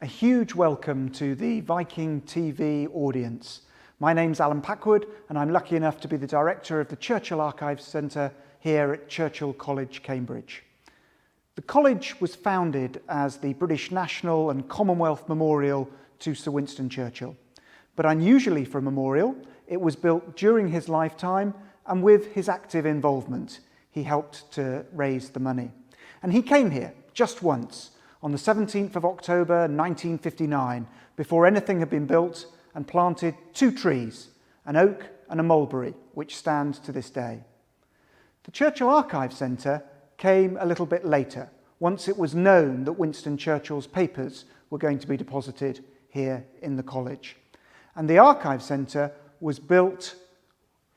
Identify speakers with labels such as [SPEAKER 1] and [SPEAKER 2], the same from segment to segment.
[SPEAKER 1] A huge welcome to the Viking.TV audience. My name's Allen Packwood and I'm lucky enough to be the director of the Churchill Archives Centre here at Churchill College, Cambridge. The college was founded as the British National and Commonwealth Memorial to Sir Winston Churchill. But unusually for a memorial, it was built during his lifetime and with his active involvement. He helped to raise the money. And he came here just once, on the 17th of October 1959, before anything had been built, and planted two trees, an oak and a mulberry, which stand to this day. The Churchill Archives Centre came a little bit later, once it was known that Winston Churchill's papers were going to be deposited here in the college. And the Archives Centre was built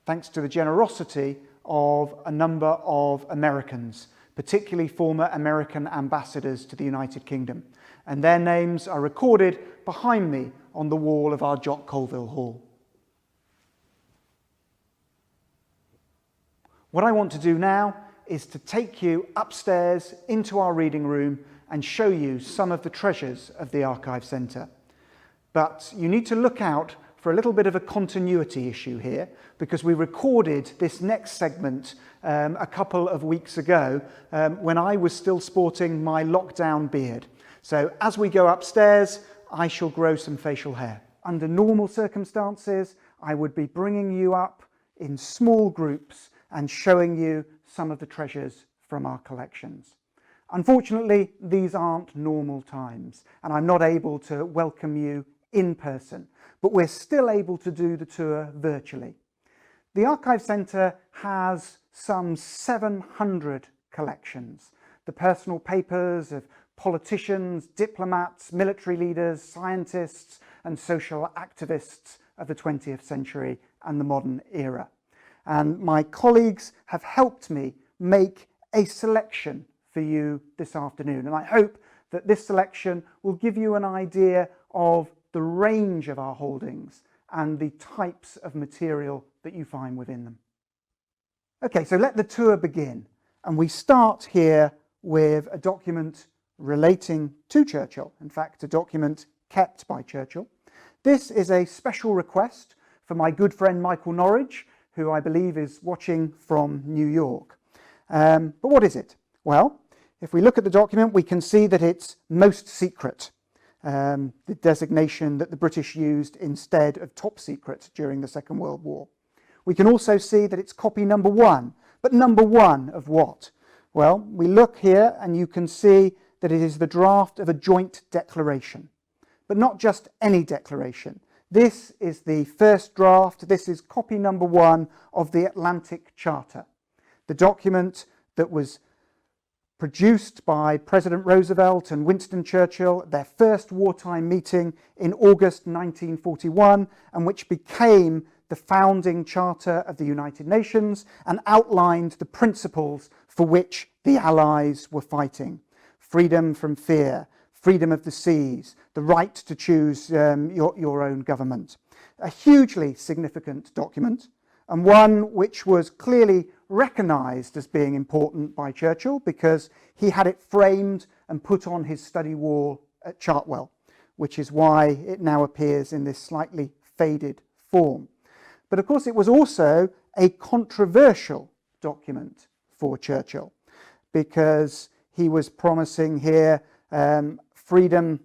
[SPEAKER 1] thanks to the generosity of a number of Americans, particularly former American ambassadors to the United Kingdom. And their names are recorded behind me on the wall of our Jock Colville Hall. What I want to do now is to take you upstairs into our reading room and show you some of the treasures of the Archive Centre. But you need to look out for a little bit of a continuity issue here, because we recorded this next segment a couple of weeks ago when I was still sporting my lockdown beard. So as we go upstairs, I shall grow some facial hair. Under normal circumstances, I would be bringing you up in small groups and showing you some of the treasures from our collections. Unfortunately, these aren't normal times, and I'm not able to welcome you in person, but we're still able to do the tour virtually. The Archive Centre has some 700 collections. The personal papers of politicians, diplomats, military leaders, scientists and social activists of the 20th century and the modern era. And my colleagues have helped me make a selection for you this afternoon. And I hope that this selection will give you an idea of the range of our holdings and the types of material that you find within them. Okay, so let the tour begin. And we start here with a document relating to Churchill. In fact, a document kept by Churchill. This is a special request for my good friend Michael Norridge, who I believe is watching from New York. But what is it? Well, if we look at the document, we can see that it's most secret. The designation that the British used instead of top secret during the Second World War. We can also see that it's copy number one, but number one of what? Well, we look here and you can see that it is the draft of a joint declaration, but not just any declaration. This is the first draft. This is copy number one of the Atlantic Charter, the document that was produced by President Roosevelt and Winston Churchill at their first wartime meeting in August 1941, and which became the founding charter of the United Nations and outlined the principles for which the Allies were fighting. Freedom from fear, freedom of the seas, the right to choose your own government. A hugely significant document, and one which was clearly recognised as being important by Churchill because he had it framed and put on his study wall at Chartwell, which is why it now appears in this slightly faded form. But of course it was also a controversial document for Churchill, because he was promising here freedom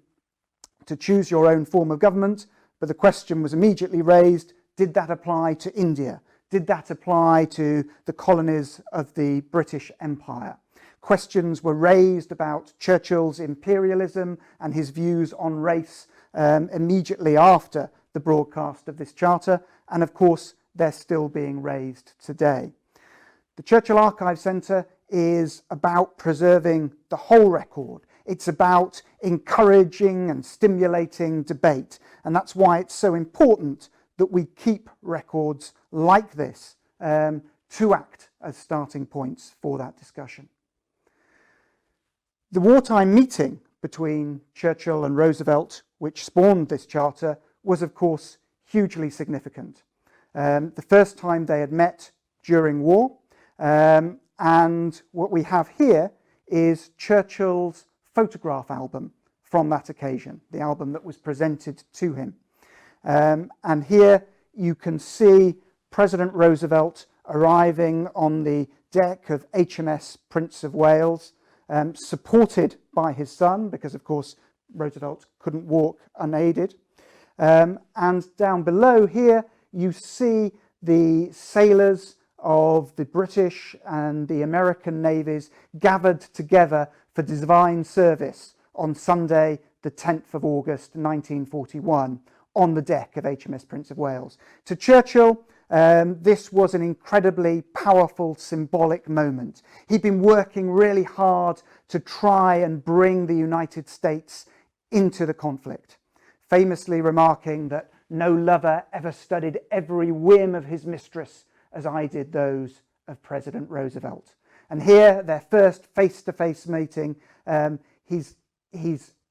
[SPEAKER 1] to choose your own form of government, but the question was immediately raised, did that apply to India? Did that apply to the colonies of the British Empire? Questions were raised about Churchill's imperialism and his views on race immediately after the broadcast of this charter, and of course they're still being raised today. The Churchill Archives Centre is about preserving the whole record. It's about encouraging and stimulating debate, and that's why it's so important that we keep records like this to act as starting points for that discussion. The wartime meeting between Churchill and Roosevelt, which spawned this charter, was of course hugely significant. The first time they had met during war, and what we have here is Churchill's photograph album from that occasion, the album that was presented to him. And here you can see President Roosevelt arriving on the deck of HMS Prince of Wales, supported by his son, because of course Roosevelt couldn't walk unaided. And down below here you see the sailors of the British and the American navies gathered together for divine service on Sunday the 10th of August 1941 on the deck of HMS Prince of Wales. To Churchill, this was an incredibly powerful symbolic moment. He'd been working really hard to try and bring the United States into the conflict, famously remarking that no lover ever studied every whim of his mistress as I did those of President Roosevelt. And here, their first face-to-face meeting, he's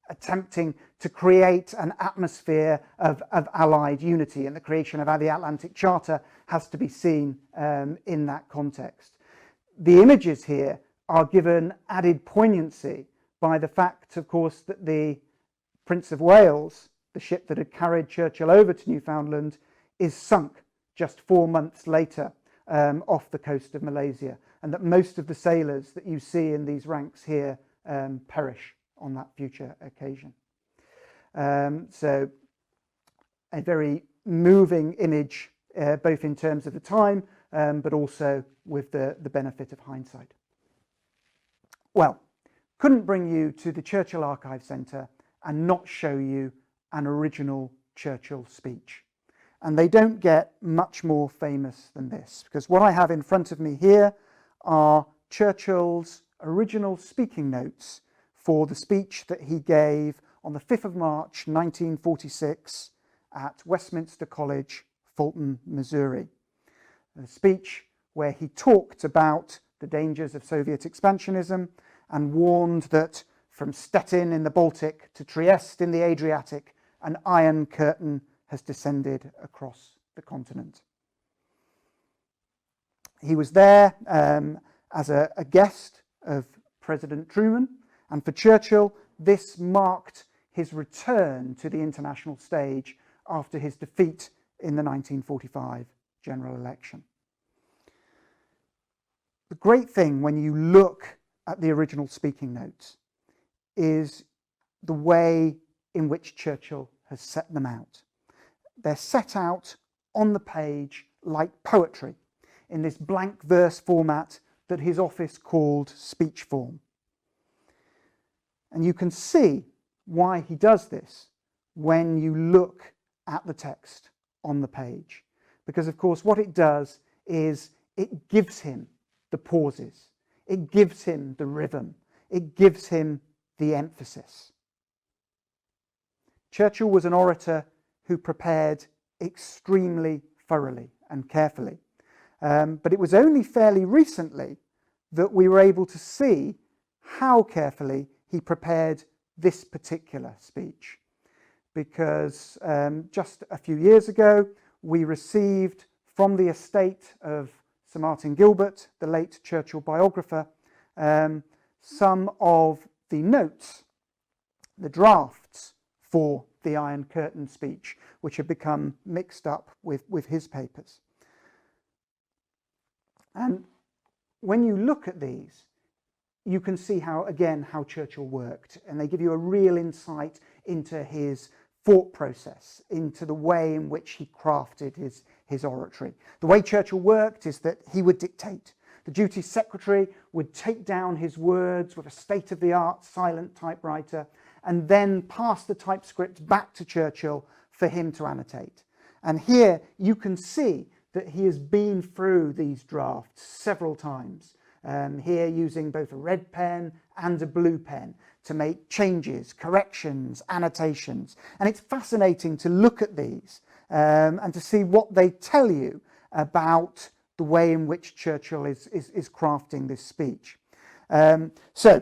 [SPEAKER 1] attempting to create an atmosphere of Allied unity, and the creation of the Atlantic Charter has to be seen in that context. The images here are given added poignancy by the fact, of course, that the Prince of Wales, the ship that had carried Churchill over to Newfoundland, is sunk just 4 months later off the coast of Malaysia, and that most of the sailors that you see in these ranks here perish on that future occasion. So a very moving image, both in terms of the time, but also with the benefit of hindsight. Well, couldn't bring you to the Churchill Archives Centre and not show you an original Churchill speech. And they don't get much more famous than this, because what I have in front of me here are Churchill's original speaking notes for the speech that he gave on the 5th of March 1946 at Westminster College, Fulton, Missouri. A speech where he talked about the dangers of Soviet expansionism and warned that from Stettin in the Baltic to Trieste in the Adriatic, an iron curtain has descended across the continent. He was there as a guest of President Truman, and for Churchill, this marked his return to the international stage after his defeat in the 1945 general election. The great thing when you look at the original speaking notes is the way in which Churchill has set them out. They're set out on the page like poetry, in this blank verse format that his office called speech form. And you can see why he does this when you look at the text on the page. Because, of course, what it does is it gives him the pauses, it gives him the rhythm, it gives him the emphasis. Churchill was an orator who prepared extremely thoroughly and carefully. But it was only fairly recently that we were able to see how carefully he prepared this particular speech. Because just a few years ago, we received from the estate of Sir Martin Gilbert, the late Churchill biographer, some of the notes, the drafts for the Iron Curtain speech, which had become mixed up with his papers. And when you look at these, you can see how Churchill worked, and they give you a real insight into his thought process, into the way in which he crafted his oratory. The way Churchill worked is that he would dictate. The duty secretary would take down his words with a state-of-the-art silent typewriter and then pass the typescript back to Churchill for him to annotate. And here you can see that he has been through these drafts several times, here using both a red pen and a blue pen to make changes, corrections, annotations. And it's fascinating to look at these and to see what they tell you about the way in which Churchill is crafting this speech. So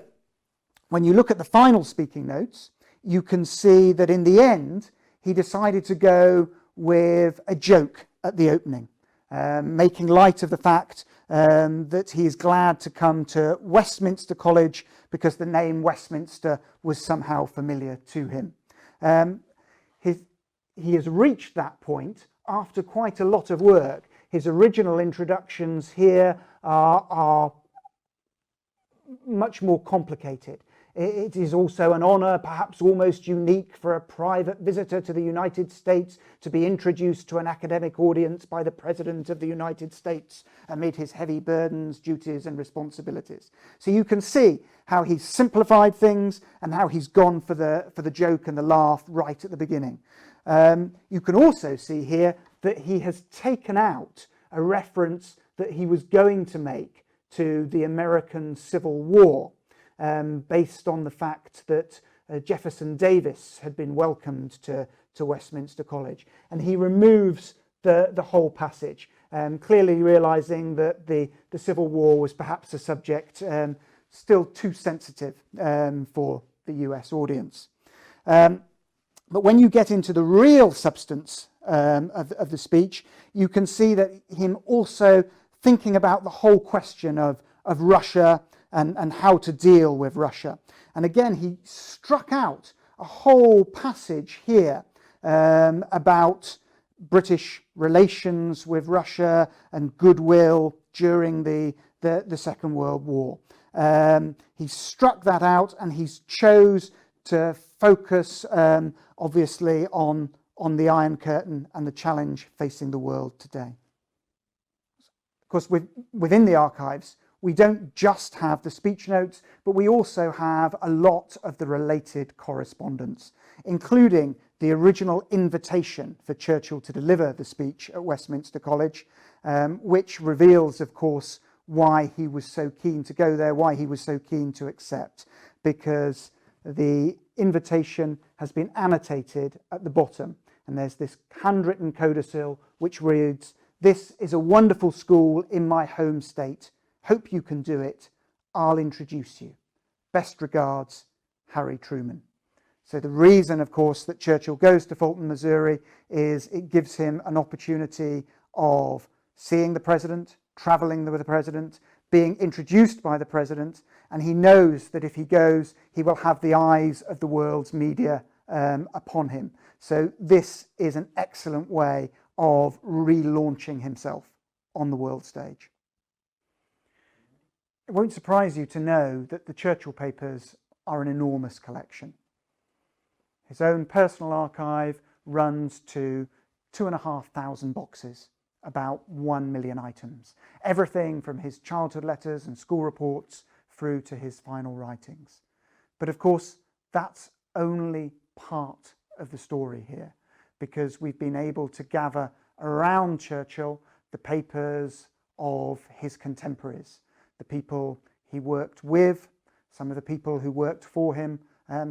[SPEAKER 1] when you look at the final speaking notes, you can see that in the end, he decided to go with a joke at the opening. making light of the fact that he is glad to come to Westminster College because the name Westminster was somehow familiar to him. He has reached that point after quite a lot of work. His original introductions here are much more complicated. It is also an honour, perhaps almost unique, for a private visitor to the United States to be introduced to an academic audience by the President of the United States amid his heavy burdens, duties and responsibilities. So you can see how he's simplified things and how he's gone for the joke and the laugh right at the beginning. You can also see here that he has taken out a reference that he was going to make to the American Civil War, based on the fact that Jefferson Davis had been welcomed to Westminster College. And he removes the whole passage, clearly realising that the Civil War was perhaps a subject still too sensitive for the US audience. But when you get into the real substance of the speech, you can see that him also thinking about the whole question of Russia and how to deal with Russia. And again, he struck out a whole passage here about British relations with Russia and goodwill during the Second World War. He struck that out, and he chose to focus obviously on the Iron Curtain and the challenge facing the world today. Of course, within the archives, we don't just have the speech notes, but we also have a lot of the related correspondence, including the original invitation for Churchill to deliver the speech at Westminster College, which reveals, of course, why he was so keen to go there, why he was so keen to accept, because the invitation has been annotated at the bottom, and there's this handwritten codicil which reads, "This is a wonderful school in my home state. Hope you can do it. I'll introduce you. Best regards, Harry Truman." So the reason, of course, that Churchill goes to Fulton, Missouri is it gives him an opportunity of seeing the president, travelling with the president, being introduced by the president, and he knows that if he goes, he will have the eyes of the world's media upon him. So this is an excellent way of relaunching himself on the world stage. It won't surprise you to know that the Churchill papers are an enormous collection. His own personal archive runs to 2,500 boxes, about 1 million items. Everything from his childhood letters and school reports through to his final writings. But of course, that's only part of the story here, because we've been able to gather around Churchill the papers of his contemporaries, the people he worked with, some of the people who worked for him,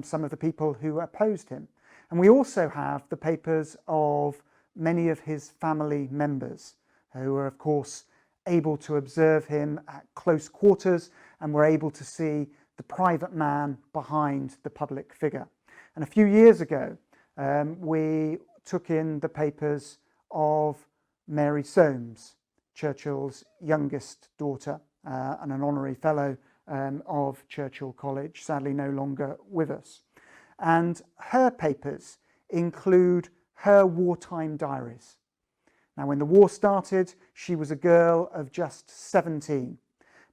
[SPEAKER 1] some of the people who opposed him. And we also have the papers of many of his family members who were, of course, able to observe him at close quarters and were able to see the private man behind the public figure. And a few years ago, we took in the papers of Mary Soames, Churchill's youngest daughter, and an honorary fellow of Churchill College, sadly no longer with us. And her papers include her wartime diaries. Now, when the war started, she was a girl of just 17,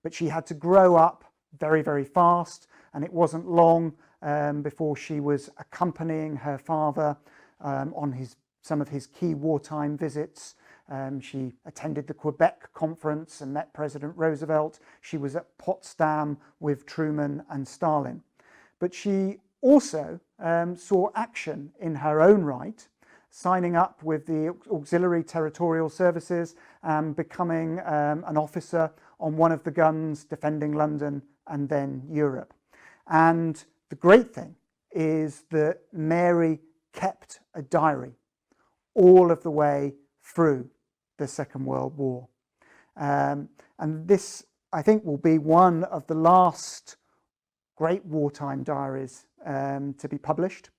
[SPEAKER 1] but she had to grow up very, very fast, and it wasn't long before she was accompanying her father on some of his key wartime visits. She attended the Quebec conference and met President Roosevelt. She was at Potsdam with Truman and Stalin. But she also saw action in her own right, signing up with the Auxiliary Territorial Services and becoming an officer on one of the guns defending London and then Europe. And the great thing is that Mary kept a diary all of the way through the Second World War. And this, I think, will be one of the last great wartime diaries to be published.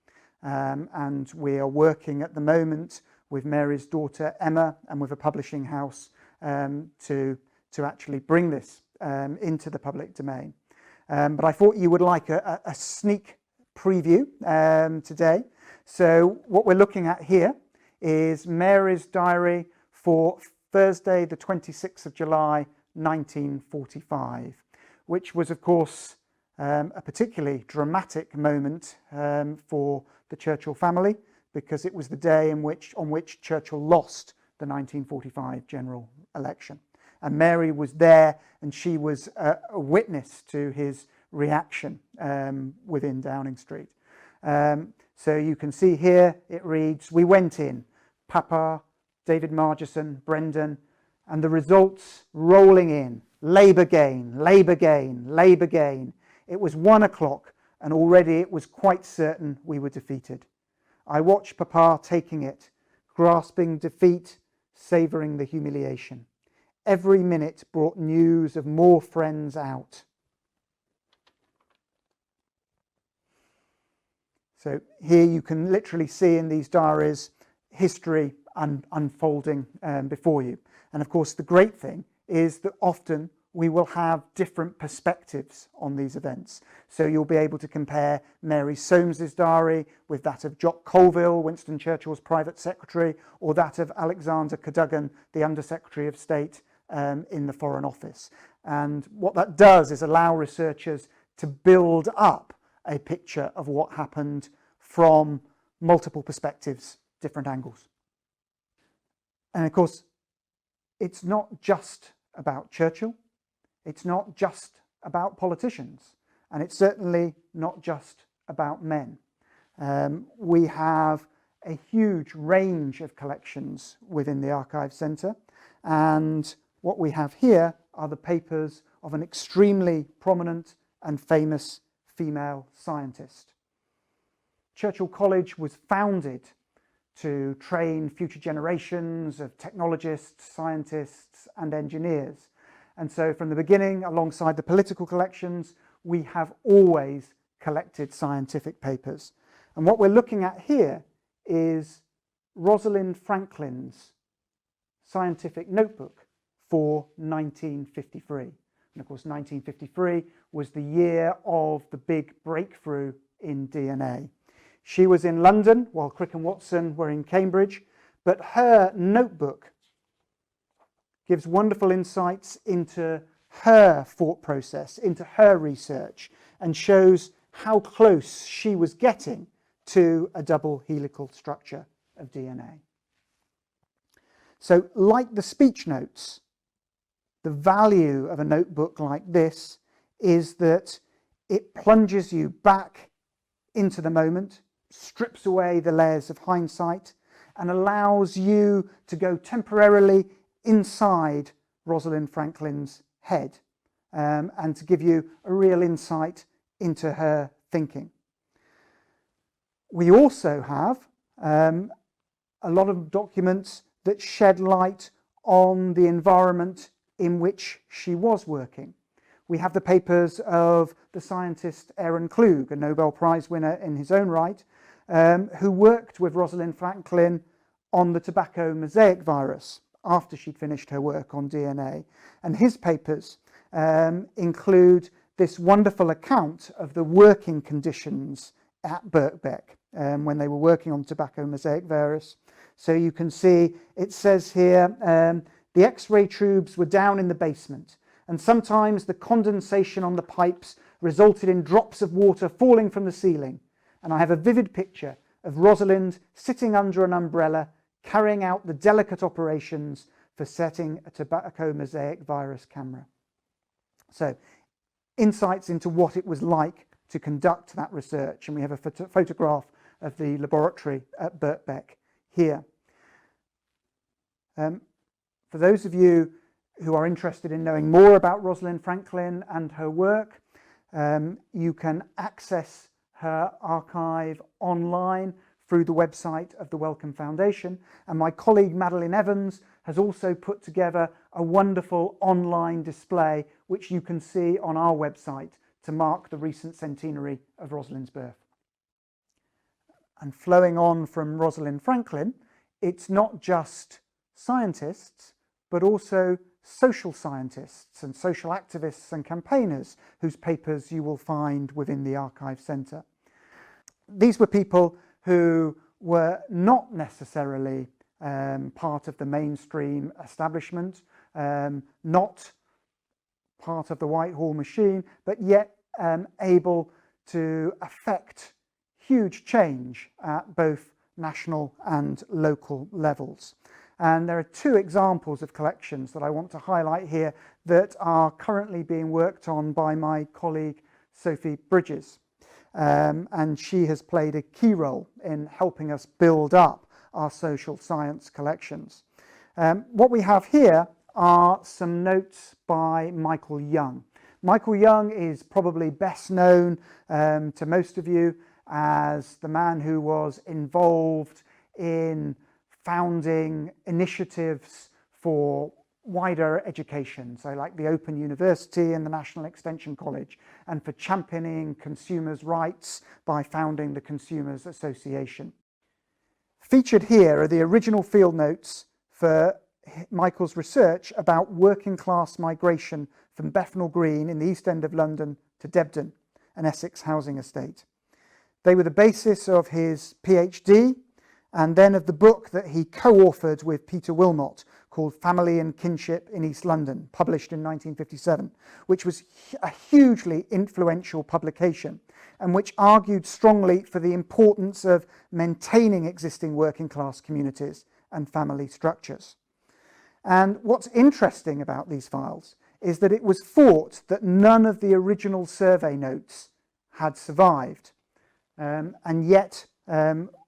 [SPEAKER 1] And we are working at the moment with Mary's daughter Emma and with a publishing house to actually bring this into the public domain. But I thought you would like a sneak preview today. So what we're looking at here is Mary's diary for Thursday, the 26th of July, 1945, which was, of course, a particularly dramatic moment for the Churchill family, because it was the day on which Churchill lost the 1945 general election. And Mary was there, and she was a witness to his reaction within Downing Street. So you can see here, it reads, "We went in, Papa, David Margeson, Brendan, and the results rolling in. Labour gain, Labour gain, Labour gain. It was 1 o'clock, and already it was quite certain we were defeated. I watched Papa taking it, grasping defeat, savouring the humiliation. Every minute brought news of more friends out." So here you can literally see in these diaries history unfolding before you. And of course, the great thing is that often we will have different perspectives on these events. So you'll be able to compare Mary Solmes's diary with that of Jock Colville, Winston Churchill's private secretary, or that of Alexander Cadogan, the Under Secretary of State in the Foreign Office. And what that does is allow researchers to build up a picture of what happened from multiple perspectives, different angles. And of course, it's not just about Churchill, it's not just about politicians, and it's certainly not just about men. We have a huge range of collections within the Archives Centre, and what we have here are the papers of an extremely prominent and famous female scientist. Churchill College was founded to train future generations of technologists, scientists and engineers. And so from the beginning, alongside the political collections, we have always collected scientific papers. And what we're looking at here is Rosalind Franklin's scientific notebook for 1953. And of course, 1953 was the year of the big breakthrough in DNA. She was in London while Crick and Watson were in Cambridge, but her notebook gives wonderful insights into her thought process, into her research, and shows how close she was getting to a double helical structure of DNA. So, like the speech notes, the value of a notebook like this is that it plunges you back into the moment, strips away the layers of hindsight, and allows you to go temporarily inside Rosalind Franklin's head and to give you a real insight into her thinking. We also have a lot of documents that shed light on the environment in which she was working. We have the papers of the scientist Aaron Klug, a Nobel Prize winner in his own right, who worked with Rosalind Franklin on the tobacco mosaic virus after she'd finished her work on DNA. And his papers include this wonderful account of the working conditions at Birkbeck when they were working on tobacco mosaic virus. So you can see, it says here, the X-ray tubes were down in the basement, and sometimes the condensation on the pipes resulted in drops of water falling from the ceiling. And I have a vivid picture of Rosalind sitting under an umbrella, carrying out the delicate operations for setting a tobacco mosaic virus camera. So, insights into what it was like to conduct that research. And we have a photograph of the laboratory at Birkbeck here. For those of you who are interested in knowing more about Rosalind Franklin and her work, you can access her archive online through the website of the Wellcome Foundation. And my colleague Madeline Evans has also put together a wonderful online display which you can see on our website to mark the recent centenary of Rosalind's birth. And flowing on from Rosalind Franklin, it's not just scientists, but also social scientists and social activists and campaigners whose papers you will find within the Archives Centre. These were people who were not necessarily part of the mainstream establishment, not part of the Whitehall machine, but yet able to affect huge change at both national and local levels. And there are two examples of collections that I want to highlight here that are currently being worked on by my colleague Sophie Bridges. And she has played a key role in helping us build up our social science collections. What we have here are some notes by Michael Young. Michael Young is probably best known to most of you as the man who was involved in founding initiatives for wider education, so like the Open University and the National Extension College, and for championing consumers' rights by founding the Consumers Association. Featured here are the original field notes for Michael's research about working class migration from Bethnal Green in the East End of London to Debden, an Essex housing estate. They were the basis of his PhD and then of the book that he co-authored with Peter Wilmot called Family and Kinship in East London, published in 1957, which was a hugely influential publication and which argued strongly for the importance of maintaining existing working class communities and family structures. And what's interesting about these files is that it was thought that none of the original survey notes had survived. And yet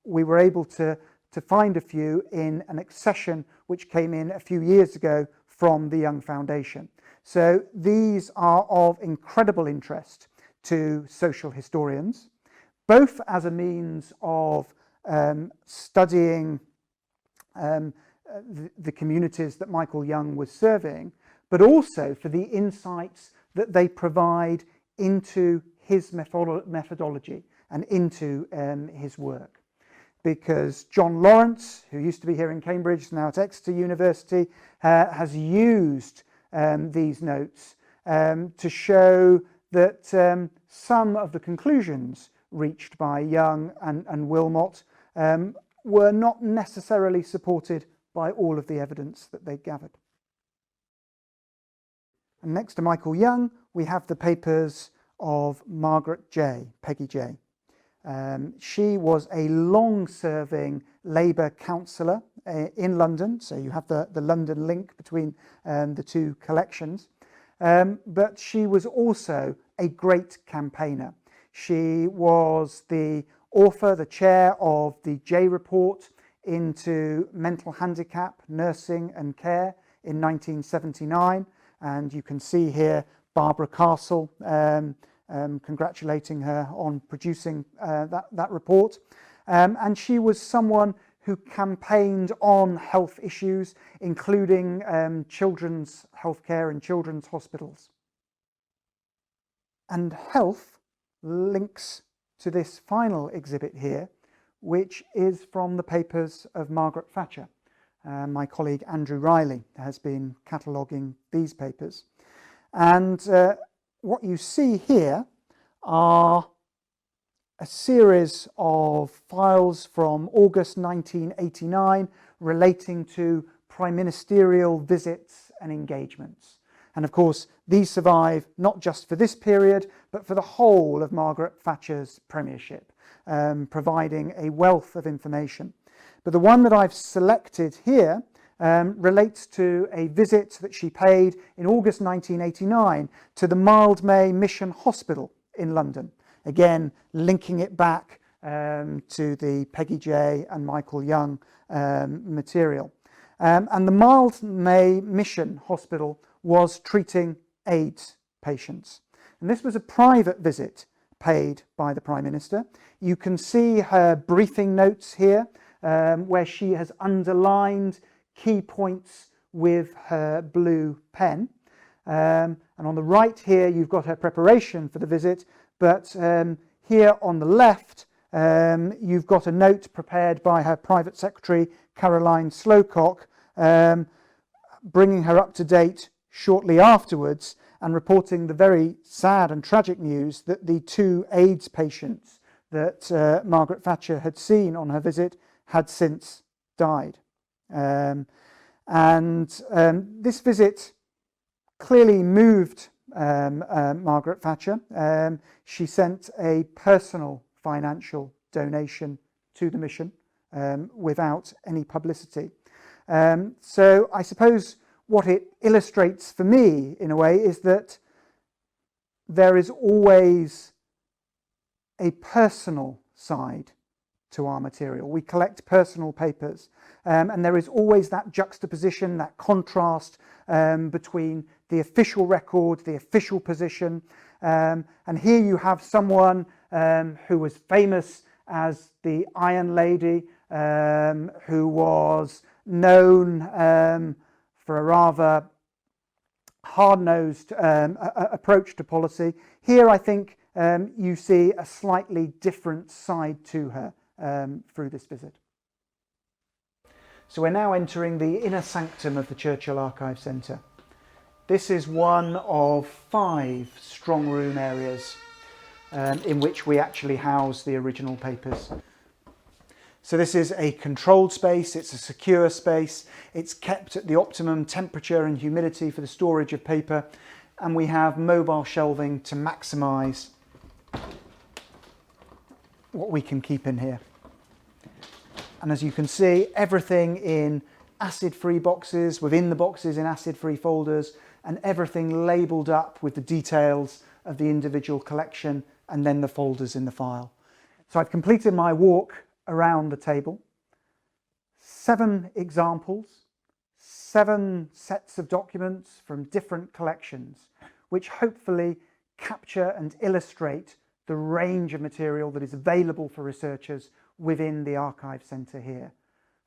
[SPEAKER 1] we were able to find a few in an accession which came in a few years ago from the Young Foundation. So these are of incredible interest to social historians, both as a means of studying the communities that Michael Young was serving, but also for the insights that they provide into his methodology and into his work. Because John Lawrence, who used to be here in Cambridge, now at Exeter University, has used these notes to show that some of the conclusions reached by Young and Wilmot were not necessarily supported by all of the evidence that they gathered. And next to Michael Young, we have the papers of Margaret J, Peggy J. She was a long-serving Labour councillor in London, so you have the London link between the two collections, but she was also a great campaigner. She was the author, the chair of the J Report into mental handicap, nursing and care in 1979, and you can see here Barbara Castle congratulating her on producing that report. And she was someone who campaigned on health issues, including children's healthcare and children's hospitals. And health links to this final exhibit here, which is from the papers of Margaret Thatcher. My colleague Andrew Riley has been cataloguing these papers. And what you see here are a series of files from August 1989 relating to prime ministerial visits and engagements. And of course, these survive not just for this period, but for the whole of Margaret Thatcher's premiership, providing a wealth of information. But the one that I've selected here relates to a visit that she paid in August 1989 to the Mildmay Mission Hospital in London, again linking it back to the Peggy J and Michael Young material. And the Mildmay Mission Hospital was treating AIDS patients. And this was a private visit paid by the Prime Minister. You can see her briefing notes here, where she has underlined key points with her blue pen. And on the right here, you've got her preparation for the visit, but here on the left, you've got a note prepared by her private secretary, Caroline Slowcock, bringing her up to date shortly afterwards and reporting the very sad and tragic news that the 2 AIDS patients that Margaret Thatcher had seen on her visit had since died. This visit clearly moved Margaret Thatcher. She sent a personal financial donation to the mission without any publicity. So I suppose what it illustrates for me, in a way, is that there is always a personal side to our material. We collect personal papers, and there is always that juxtaposition, that contrast between the official record, the official position, and here you have someone who was famous as the Iron Lady, who was known for a rather hard-nosed approach to policy. Here I think you see a slightly different side to her through this visit. So we're now entering the inner sanctum of the Churchill Archives Centre. This is one of 5 strong room areas in which we actually house the original papers. So this is a controlled space, it's a secure space, it's kept at the optimum temperature and humidity for the storage of paper, and we have mobile shelving to maximise what we can keep in here. And as you can see, everything in acid-free boxes, within the boxes in acid-free folders, and everything labelled up with the details of the individual collection and then the folders in the file. So I've completed my walk around the table. 7 examples, 7 sets of documents from different collections, which hopefully capture and illustrate the range of material that is available for researchers within the Archive Centre here.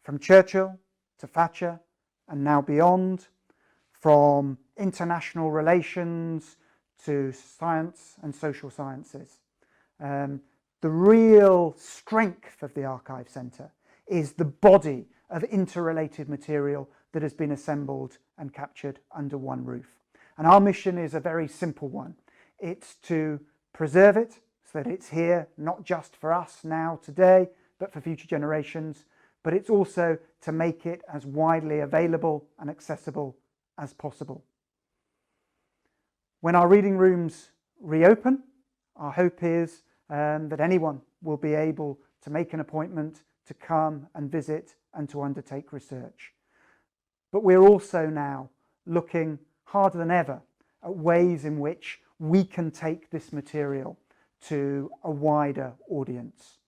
[SPEAKER 1] From Churchill to Thatcher and now beyond, from international relations to science and social sciences. The real strength of the Archive Centre is the body of interrelated material that has been assembled and captured under one roof. And our mission is a very simple one. It's to preserve it so that it's here not just for us now, today, but for future generations, but it's also to make it as widely available and accessible as possible. When our reading rooms reopen, our hope is that anyone will be able to make an appointment to come and visit and to undertake research. But we're also now looking harder than ever at ways in which we can take this material to a wider audience.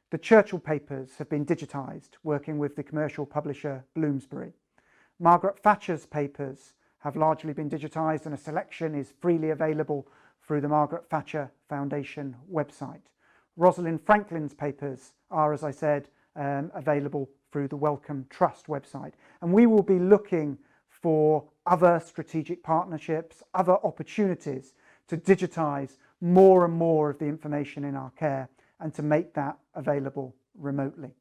[SPEAKER 1] The Churchill papers have been digitised, working with the commercial publisher Bloomsbury. Margaret Thatcher's papers have largely been digitised, and a selection is freely available through the Margaret Thatcher Foundation website. Rosalind Franklin's papers are, as I said, available through the Wellcome Trust website. And we will be looking for other strategic partnerships, other opportunities to digitise more and more of the information in our care and to make that available remotely.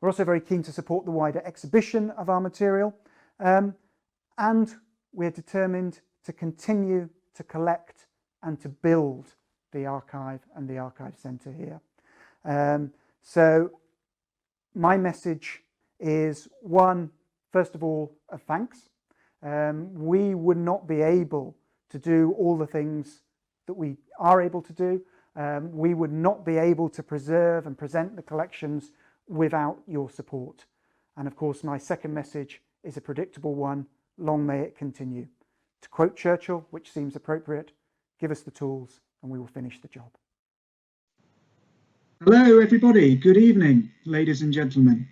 [SPEAKER 1] We're also very keen to support the wider exhibition of our material, and we're determined to continue to collect and to build the archive and the Archive Centre here. So my message is one, first of all, of thanks. We would not be able to do all the things that we are able to do. We would not be able to preserve and present the collections without your support. And of course, my second message is a predictable one: long may it continue. To quote Churchill, which seems appropriate, give us the tools and we will finish the job.
[SPEAKER 2] Hello everybody, good evening ladies and gentlemen.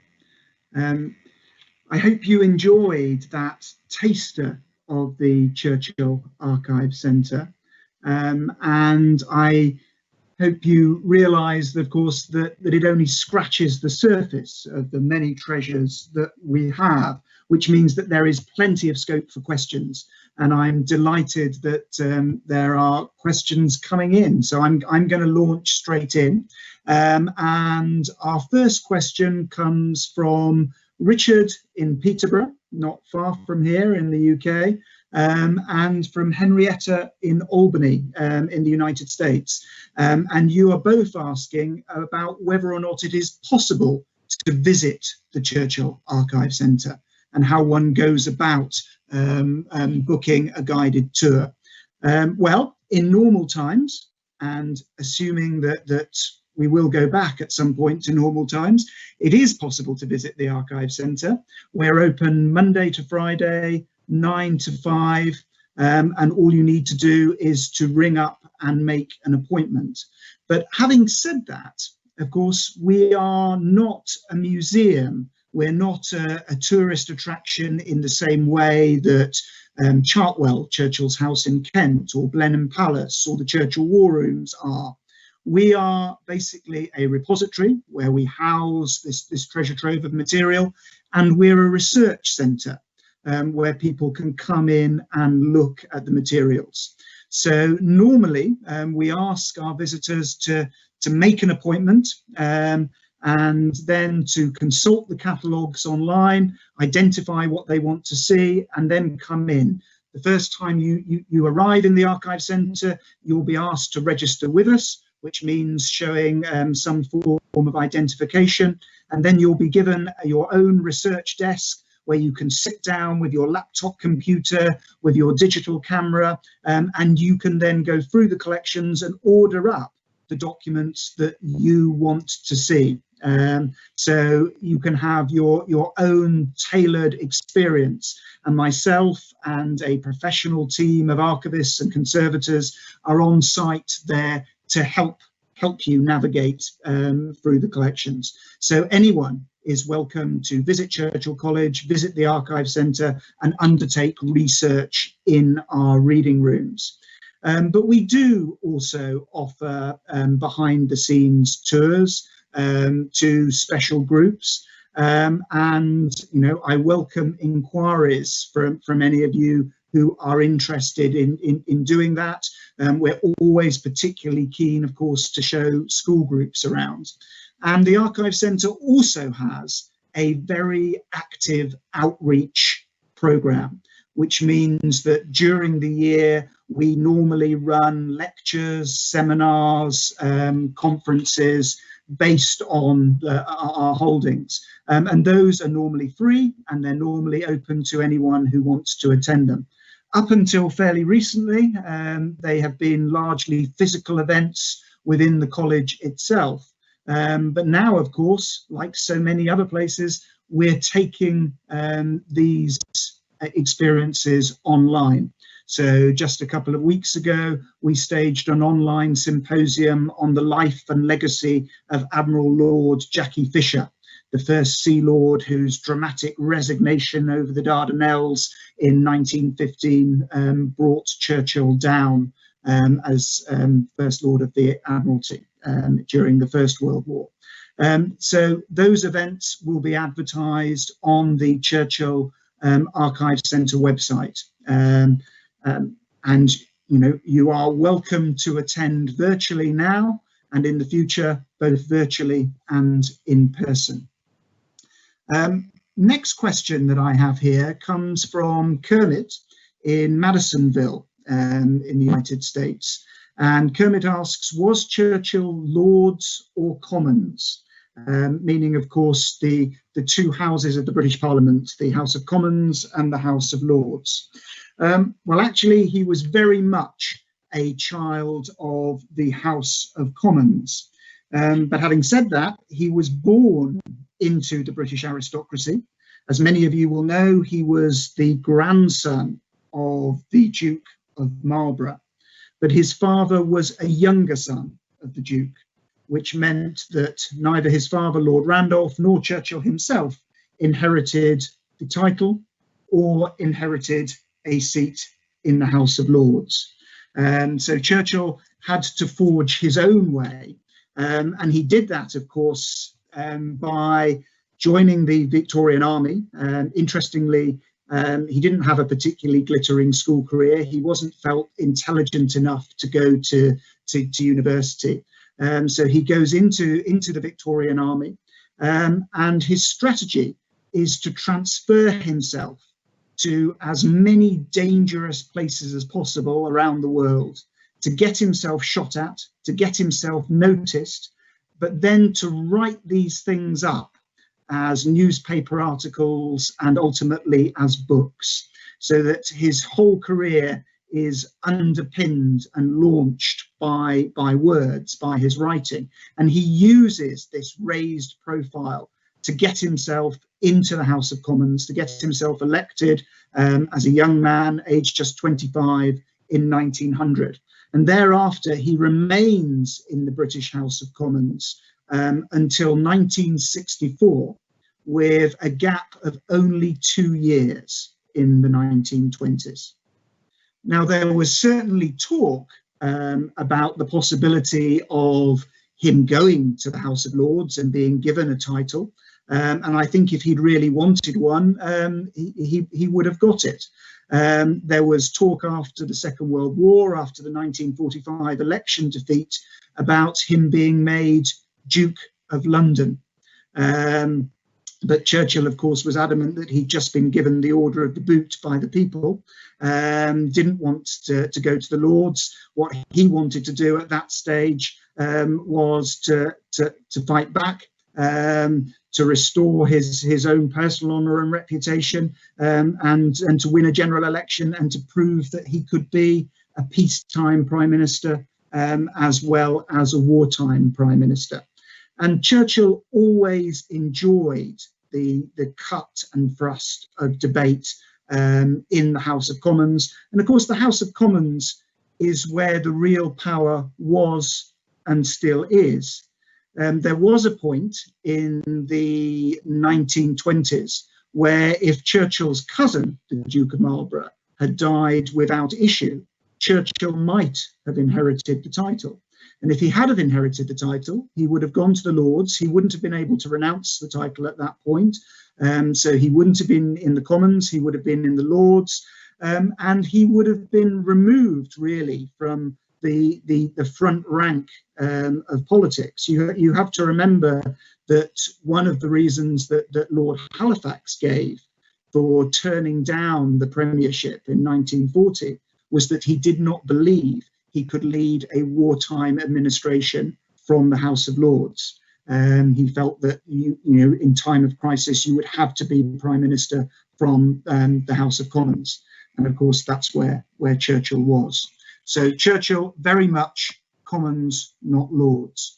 [SPEAKER 2] I hope you enjoyed that taster of the Churchill Archives Centre, and I hope you realise, of course, that it only scratches the surface of the many treasures that we have, which means that there is plenty of scope for questions. And I'm delighted that there are questions coming in. So I'm going to launch straight in. And our first question comes from Richard in Peterborough. not far from here in the UK, and from Henrietta in Albany in the United States. And you are both asking about whether or not it is possible to visit the Churchill Archives Centre and how one goes about booking a guided tour. Well, in normal times, and assuming that we will go back at some point to normal times, it is possible to visit the Archive Centre. We're open Monday to Friday, 9 to 5, and all you need to do is to ring up and make an appointment. But having said that, of course, we are not a museum. We're not a tourist attraction in the same way that Chartwell, Churchill's house in Kent, or Blenheim Palace, or the Churchill War Rooms are. We are basically a repository where we house this treasure trove of material, and we're a research centre where people can come in and look at the materials. So normally we ask our visitors to make an appointment and then to consult the catalogues online, identify what they want to see, and then come in. The first time you arrive in the Archive Centre, you'll be asked to register with us, which means showing some form of identification, and then you'll be given your own research desk where you can sit down with your laptop computer, with your digital camera, and you can then go through the collections and order up the documents that you want to see. So you can have your own tailored experience, and myself and a professional team of archivists and conservators are on site there to help you navigate through the collections. So anyone is welcome to visit Churchill College, visit the Archive Centre, and undertake research in our reading rooms. But we do also offer behind the scenes tours to special groups, and I welcome inquiries from any of you who are interested in doing that. We're always particularly keen, of course, to show school groups around. And the Archive Centre also has a very active outreach programme, which means that during the year we normally run lectures, seminars, conferences based on our holdings. And those are normally free, and they're normally open to anyone who wants to attend them. Up until fairly recently, they have been largely physical events within the college itself. But now, of course, like so many other places, we're taking these experiences online. So just a couple of weeks ago, we staged an online symposium on the life and legacy of Admiral Lord Jackie Fisher, the first Sea Lord whose dramatic resignation over the Dardanelles in 1915 brought Churchill down as First Lord of the Admiralty during the First World War. So those events will be advertised on the Churchill Archives Centre website. And you are welcome to attend virtually now and in the future, both virtually and in person. Next question that I have here comes from Kermit in Madisonville in the United States. And Kermit asks, was Churchill Lords or Commons? Meaning, of course, the two houses of the British Parliament, the House of Commons and the House of Lords. Well, actually, he was very much a child of the House of Commons. But having said that, he was born into the British aristocracy. As many of you will know, he was the grandson of the Duke of Marlborough. But his father was a younger son of the Duke, which meant that neither his father, Lord Randolph, nor Churchill himself inherited the title or inherited a seat in the House of Lords. So Churchill had to forge his own way, and he did that, of course, by joining the Victorian Army. Interestingly, he didn't have a particularly glittering school career. He wasn't felt intelligent enough to go to university. So he goes into the Victorian Army, and his strategy is to transfer himself to as many dangerous places as possible around the world, to get himself shot at, to get himself noticed, but then to write these things up as newspaper articles and ultimately as books, so that his whole career is underpinned and launched by words, by his writing. And he uses this raised profile to get himself into the House of Commons, to get himself elected as a young man, aged just 25, in 1900. And thereafter, he remains in the British House of Commons until 1964, with a gap of only 2 years in the 1920s. Now, there was certainly talk about the possibility of him going to the House of Lords and being given a title. And I think if he'd really wanted one, he would have got it. There was talk after the Second World War, after the 1945 election defeat, about him being made Duke of London. But Churchill, of course, was adamant that he'd just been given the Order of the Boot by the people, didn't want to go to the Lords. What he wanted to do at that stage was to fight back, to restore his own personal honour and reputation, and to win a general election, and to prove that he could be a peacetime Prime Minister as well as a wartime Prime Minister. And Churchill always enjoyed the cut and thrust of debate in the House of Commons. And of course, the House of Commons is where the real power was and still is. There was a point in the 1920s where if Churchill's cousin, the Duke of Marlborough, had died without issue, Churchill might have inherited the title. And if he had have inherited the title, he would have gone to the Lords. He wouldn't have been able to renounce the title at that point. So he wouldn't have been in the Commons, he would have been in the Lords, and he would have been removed really from the front rank of politics. You have to remember that one of the reasons that Lord Halifax gave for turning down the premiership in 1940 was that he did not believe he could lead a wartime administration from the House of Lords. He felt that in time of crisis, you would have to be Prime Minister from the House of Commons. And of course, that's where Churchill was. So Churchill, very much Commons, not Lords.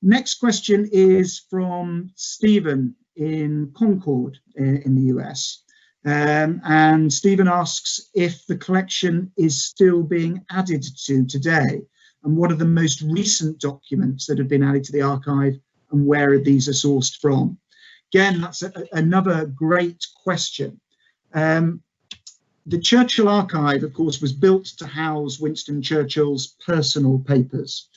[SPEAKER 2] Next question is from Stephen in Concord in the US. And Stephen asks if the collection is still being added to today, and what are the most recent documents that have been added to the archive, and where these are sourced from. Again, that's another great question. The Churchill Archive, of course, was built to house Winston Churchill's personal papers.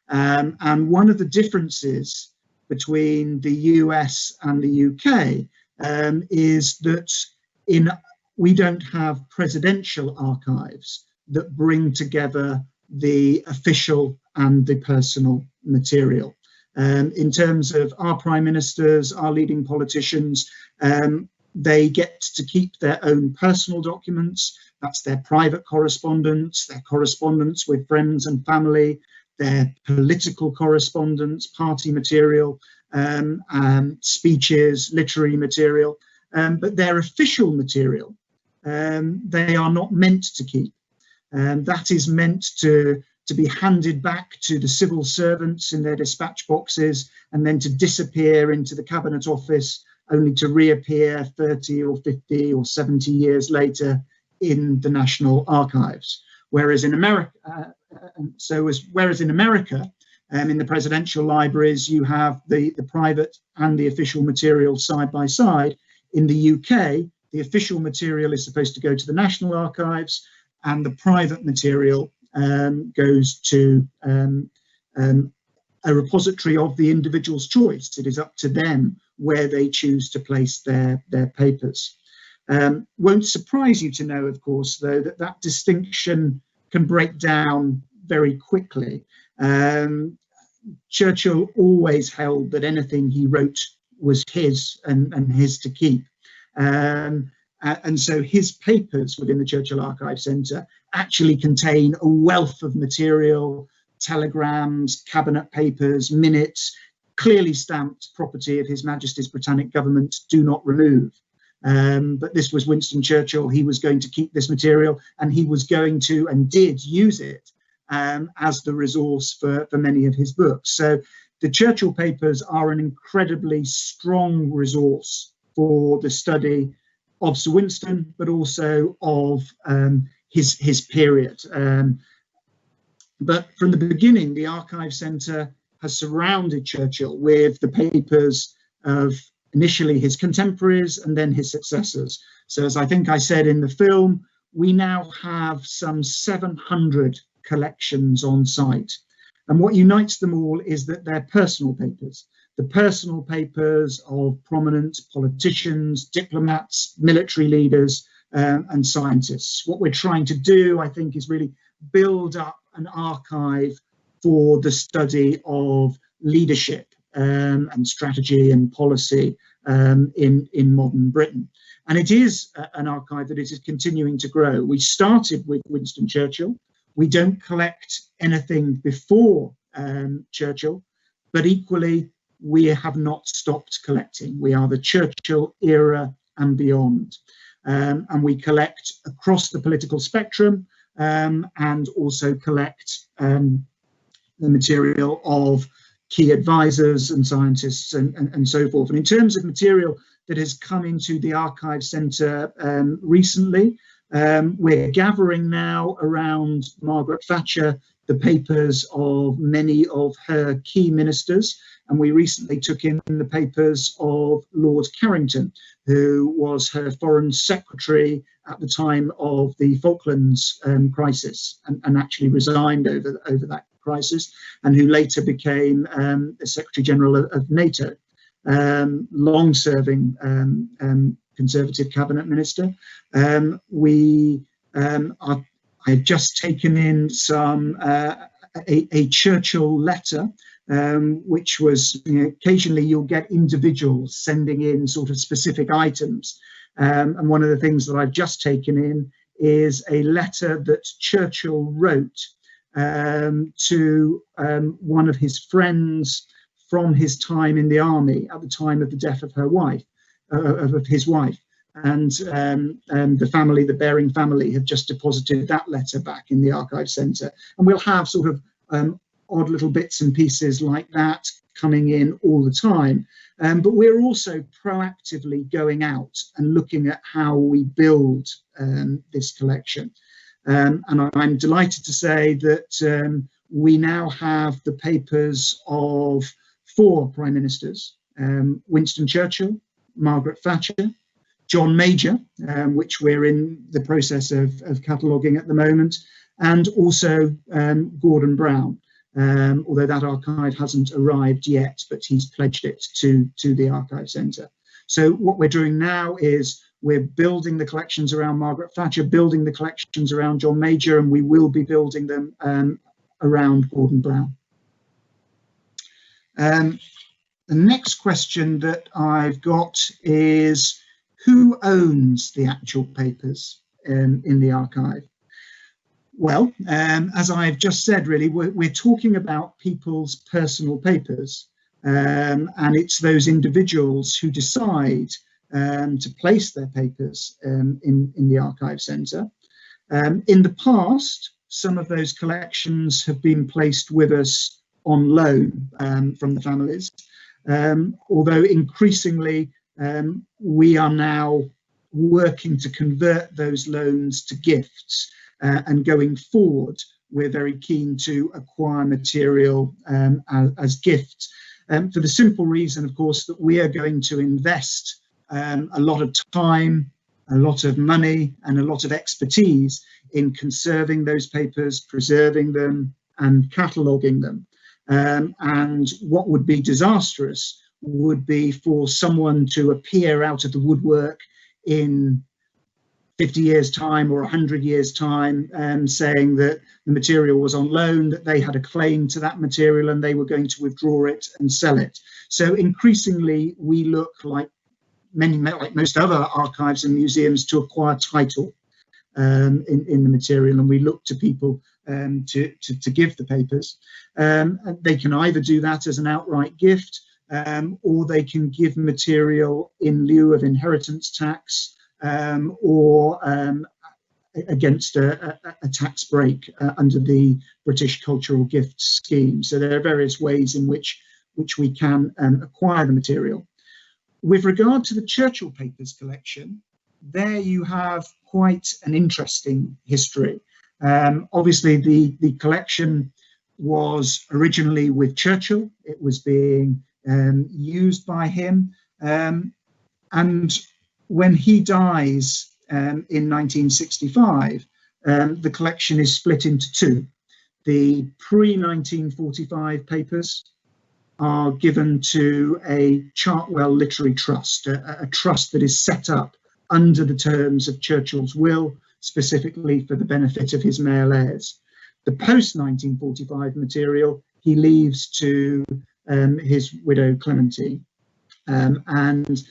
[SPEAKER 2] And one of the differences between the US and the UK is that we don't have presidential archives that bring together the official and the personal material. In terms of our prime ministers, our leading politicians, they get to keep their own personal documents. That's their private correspondence, their correspondence with friends and family, their political correspondence, party material, speeches, literary material. But their official material, they are not meant to keep. That is meant to be handed back to the civil servants in their dispatch boxes, and then to disappear into the Cabinet Office, only to reappear 30 or 50 or 70 years later in the National Archives. Whereas in America, in the presidential libraries, you have the private and the official material side by side. In the UK, the official material is supposed to go to the National Archives, and the private material goes to a repository of the individual's choice. It is up to them where they choose to place their papers. Won't surprise you to know, of course, though, that distinction can break down very quickly. Churchill always held that anything he wrote was his and his to keep. And so his papers within the Churchill Archives Centre actually contain a wealth of material, telegrams, cabinet papers, minutes, clearly stamped property of His Majesty's Britannic government, do not remove. But this was Winston Churchill. He was going to keep this material, and he was going to and did use it as the resource for many of his books. So the Churchill papers are an incredibly strong resource for the study of Sir Winston, but also of his period. But from the beginning, the Archive Centre has surrounded Churchill with the papers of initially his contemporaries and then his successors. So as I think I said in the film, we now have some 700 collections on site. And what unites them all is that they're personal papers. The personal papers of prominent politicians, diplomats, military leaders, and scientists. What we're trying to do, I think, is really build up an archive for the study of leadership and strategy and policy in modern Britain. And it is an archive that is continuing to grow. We started with Winston Churchill. We don't collect anything before Churchill, but equally, we have not stopped collecting. We are the Churchill era and beyond. And we collect across the political spectrum and also collect the material of key advisors and scientists and so forth. And in terms of material that has come into the Archive Centre recently, we're gathering now around Margaret Thatcher the papers of many of her key ministers. And we recently took in the papers of Lord Carrington, who was her foreign secretary at the time of the Falklands crisis and actually resigned over that crisis, and who later became the Secretary General of NATO, long-serving Conservative cabinet minister. I've just taken in a Churchill letter, which was, occasionally you'll get individuals sending in sort of specific items. And one of the things that I've just taken in is a letter that Churchill wrote to one of his friends from his time in the army at the time of the death of his wife. And the family, the Baring family, have just deposited that letter back in the Archive Centre. And we'll have sort of odd little bits and pieces like that coming in all the time. But we're also proactively going out and looking at how we build this collection. And I'm delighted to say that we now have the papers of 4 prime ministers: Winston Churchill, Margaret Thatcher, John Major, which we're in the process of cataloguing at the moment, and also Gordon Brown, although that archive hasn't arrived yet, but he's pledged it to the Archive Centre. So what we're doing now is we're building the collections around Margaret Thatcher, building the collections around John Major, and we will be building them around Gordon Brown. The next question that I've got is, who owns the actual papers in the archive? Well, as I've just said, really, we're talking about people's personal papers, and it's those individuals who decide to place their papers in the Archive Centre. In the past, some of those collections have been placed with us on loan from the families, although increasingly we are now working to convert those loans to gifts, and going forward we're very keen to acquire material as gifts, for the simple reason, of course, that we are going to invest a lot of time, a lot of money and a lot of expertise in conserving those papers, preserving them and cataloguing them. And what would be disastrous would be for someone to appear out of the woodwork in 50 years' time or 100 years' time, saying that the material was on loan, that they had a claim to that material and they were going to withdraw it and sell it. So increasingly, we look like most other archives and museums to acquire title in the material, and we look to people to give the papers. They can either do that as an outright gift, or they can give material in lieu of inheritance tax, or against a tax break under the British Cultural Gift Scheme. So there are various ways in which we can acquire the material. With regard to the Churchill Papers collection, there you have quite an interesting history. Obviously, the collection was originally with Churchill. It was being used by him. And when he dies in 1965, the collection is split into two. The pre-1945 papers are given to a Chartwell Literary Trust, a trust that is set up under the terms of Churchill's will, specifically for the benefit of his male heirs. The post-1945 material he leaves to his widow Clementine. And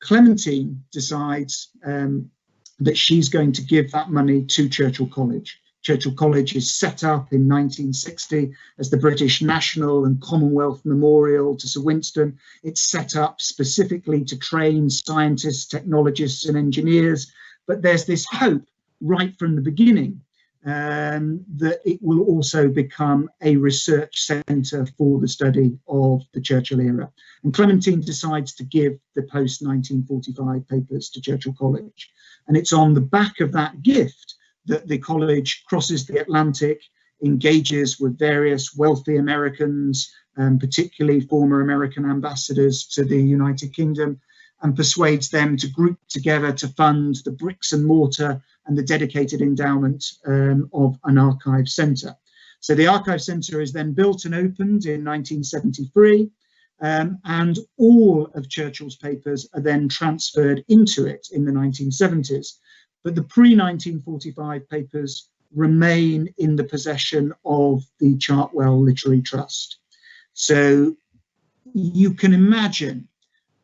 [SPEAKER 2] Clementine decides that she's going to give that money to Churchill College. Churchill College is set up in 1960 as the British National and Commonwealth Memorial to Sir Winston. It's set up specifically to train scientists, technologists and engineers. But there's this hope right from the beginning that it will also become a research centre for the study of the Churchill era. And Clementine decides to give the post-1945 papers to Churchill College. And it's on the back of that gift that the college crosses the Atlantic, engages with various wealthy Americans, particularly former American ambassadors to the United Kingdom, and persuades them to group together to fund the bricks and mortar and the dedicated endowment of an archive centre. So the archive centre is then built and opened in 1973, and all of Churchill's papers are then transferred into it in the 1970s. But the pre-1945 papers remain in the possession of the Chartwell Literary Trust. So you can imagine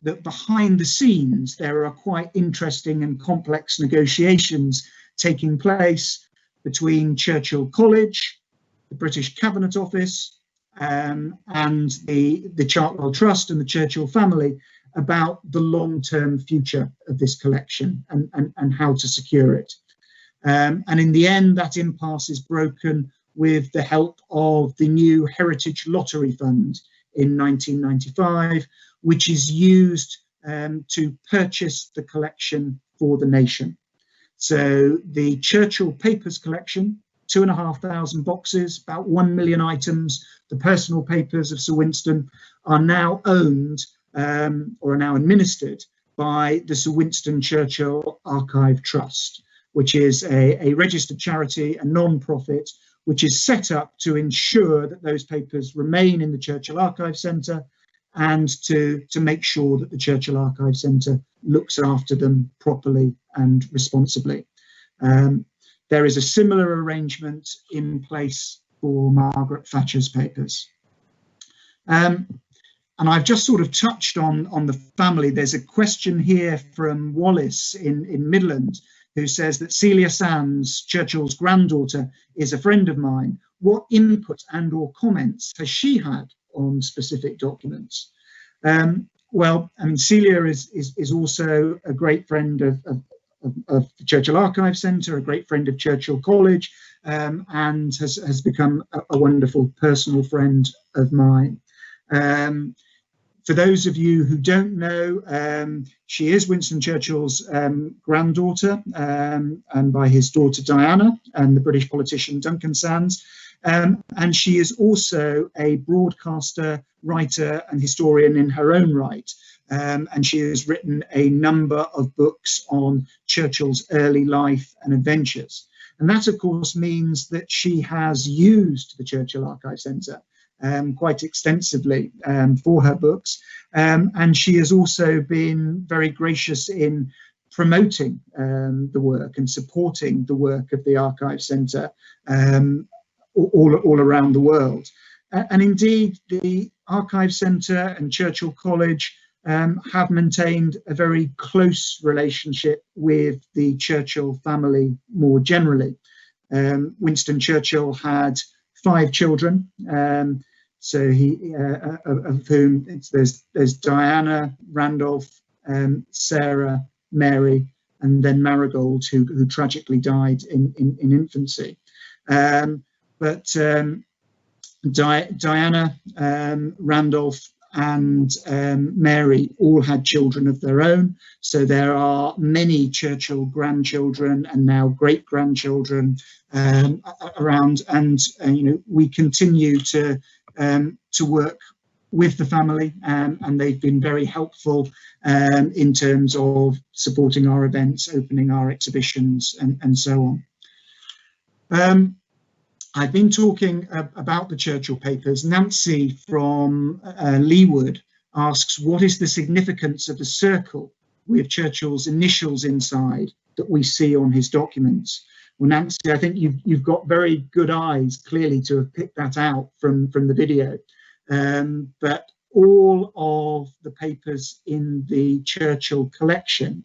[SPEAKER 2] that behind the scenes there are quite interesting and complex negotiations taking place between Churchill College, the British Cabinet Office, and the Chartwell Trust and the Churchill family about the long-term future of this collection and how to secure it. And in the end, that impasse is broken with the help of the new Heritage Lottery Fund in 1995, which is used to purchase the collection for the nation. So the Churchill Papers collection, 2,500 boxes, about 1 million items, the personal papers of Sir Winston, are now owned or are now administered by the Sir Winston Churchill Archive Trust, which is a registered charity, a non-profit, which is set up to ensure that those papers remain in the Churchill Archive Centre and to make sure that the Churchill Archive Centre looks after them properly and responsibly. There is a similar arrangement in place for Margaret Thatcher's papers. And I've just sort of touched on the family. There's a question here from Wallace in Midland, who says that Celia Sands, Churchill's granddaughter, is a friend of mine. What input and or comments has she had on specific documents? Well, I mean, Celia is also a great friend of the Churchill Archives Centre, a great friend of Churchill College, and has become a wonderful personal friend of mine. For those of you who don't know, she is Winston Churchill's granddaughter, and by his daughter Diana and the British politician Duncan Sands. And she is also a broadcaster, writer and historian in her own right. And she has written a number of books on Churchill's early life and adventures. And that, of course, means that she has used the Churchill Archives Centre quite extensively for her books. And she has also been very gracious in promoting the work and supporting the work of the Archives Centre all around the world. And indeed, the Archives Centre and Churchill College have maintained a very close relationship with the Churchill family more generally. Winston Churchill had 5 children, so he of whom there's Diana, Randolph, Sarah, Mary, and then Marigold, who tragically died in infancy. Diana, Randolph, and Mary all had children of their own. So there are many Churchill grandchildren and now great-grandchildren around, and we continue to work with the family, and they've been very helpful in terms of supporting our events, opening our exhibitions, and so on. I've been talking about the Churchill papers. Nancy from Leewood asks, what is the significance of the circle with Churchill's initials inside that we see on his documents? Well, Nancy, I think you've got very good eyes, clearly, to have picked that out from the video. But all of the papers in the Churchill collection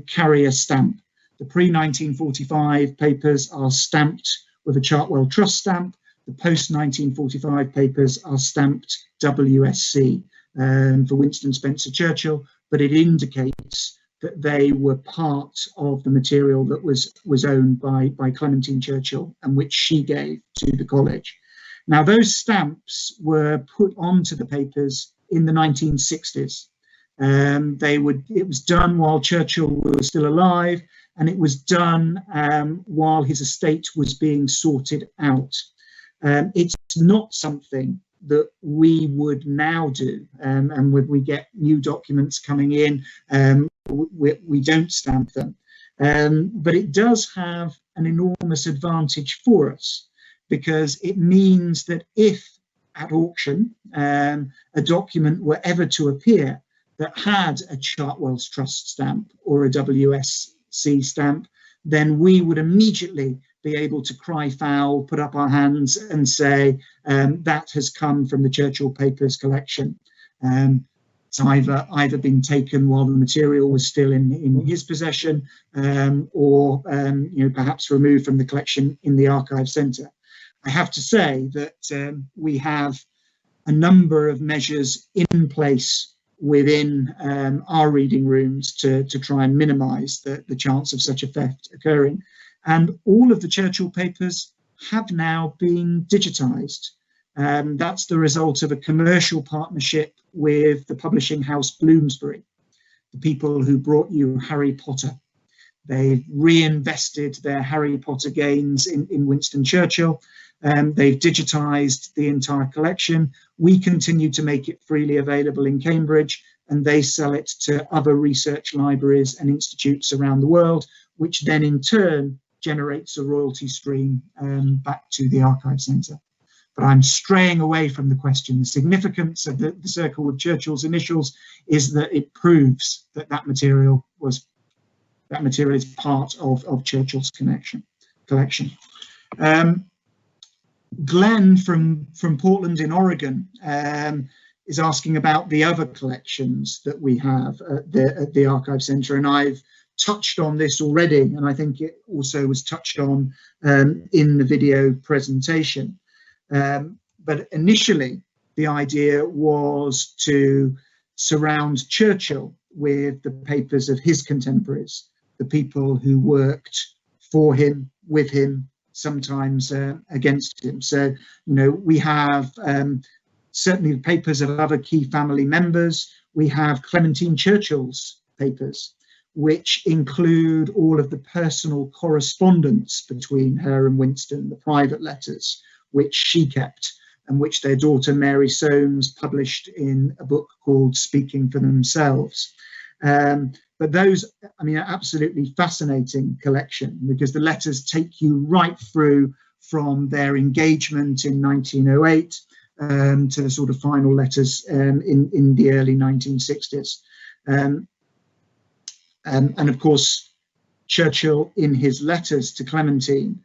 [SPEAKER 2] carry a stamp. The pre-1945 papers are stamped with a Chartwell Trust stamp. The post-1945 papers are stamped WSC for Winston Spencer Churchill, but it indicates that they were part of the material that was owned by Clementine Churchill and which she gave to the college. Now, those stamps were put onto the papers in the 1960s. It was done while Churchill was still alive, and it was done while his estate was being sorted out. It's not something that we would now do, and when we get new documents coming in, we don't stamp them. But it does have an enormous advantage for us, because it means that if at auction a document were ever to appear that had a Chartwell's Trust stamp or a WSC stamp, then we would immediately be able to cry foul, put up our hands and say that has come from the Churchill Papers collection. It's either been taken while the material was still in his possession, or perhaps removed from the collection in the Archives Centre. I have to say that we have a number of measures in place within our reading rooms to try and minimise the chance of such a theft occurring. And all of the Churchill papers have now been digitised. That's the result of a commercial partnership with the publishing house Bloomsbury, the people who brought you Harry Potter. They've reinvested their Harry Potter gains in Winston Churchill. They've digitised the entire collection. We continue to make it freely available in Cambridge, and they sell it to other research libraries and institutes around the world, which then in turn generates a royalty stream back to the Archives Centre. But I'm straying away from the question. The significance of the circle with Churchill's initials is that it proves that material is part of Churchill's collection. Glenn from Portland in Oregon is asking about the other collections that we have at the Archives Centre, and I've touched on this already, and I think it also was touched on in the video presentation. But initially, the idea was to surround Churchill with the papers of his contemporaries, the people who worked for him, with him, sometimes against him. So, we have certainly the papers of other key family members. We have Clementine Churchill's papers, which include all of the personal correspondence between her and Winston, the private letters, which she kept, and which their daughter Mary Soames published in a book called Speaking for Themselves. But those, are absolutely fascinating collection, because the letters take you right through from their engagement in 1908 to the sort of final letters in the early 1960s. And of course, Churchill, in his letters to Clementine,